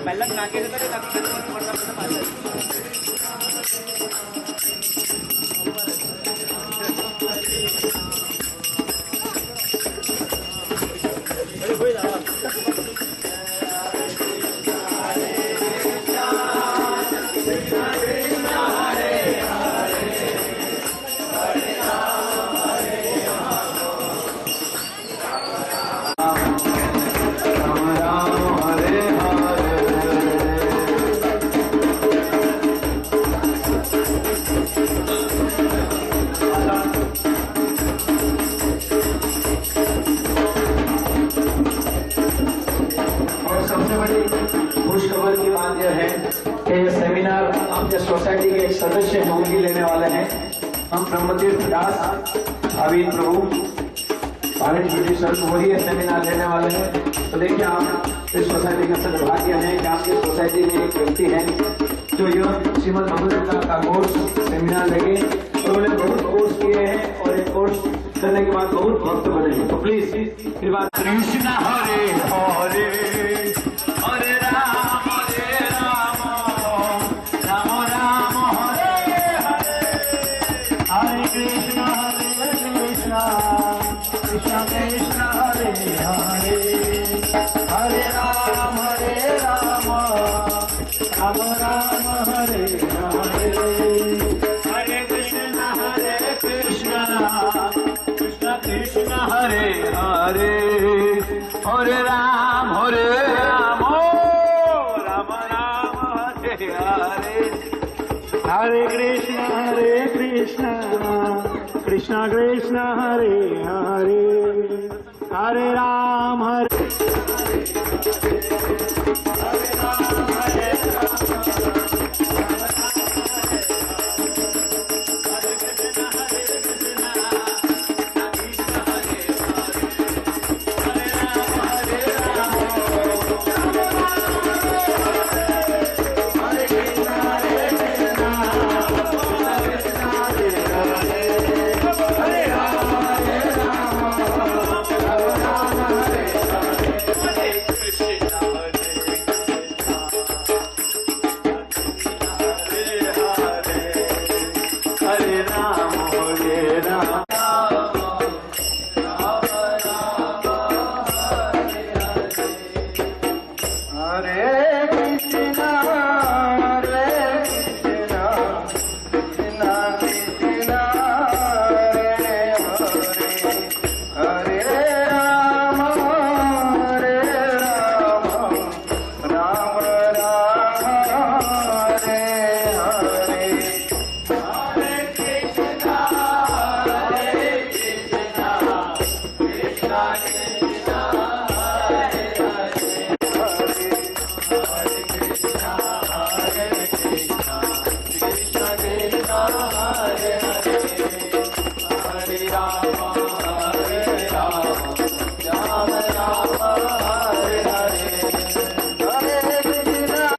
బెల్లం నాకేదో खुशखबर की बात यह है कि ये सेमिनार अपने सोसाइटी के एक सदस्य हैं उनकी लेने वाले हैं। हम ब्रह्मतीर्थ दास अविन प्रभु भारत ब्रिटिश सर वही ये सेमिनार लेने वाले हैं। तो देखिए आप इस सोसाइटी का सदभाग्य है कि आपकी सोसाइटी में एक व्यक्ति है जो यह श्रीमद भगवद का कोर्स सेमिनार लेंगे। उन्होंने बहुत कोर्स किए हैं और एक कोर्स करने के बाद बहुत भक्त बने हैं। तो प्लीज फिर बात कृष्ण हरे हरे हरे राम राम राम हरे हरे हरे कृष्ण कृष्ण कृष्ण हरे हरे हरे राम राम राम हरे हरे हरे कृष्ण कृष्ण कृष्ण हरे हरे हरे राम राम राम हरे हरे हरे कृष्ण कृष्ण कृष्ण हरे हरे हरे राम हरे हरे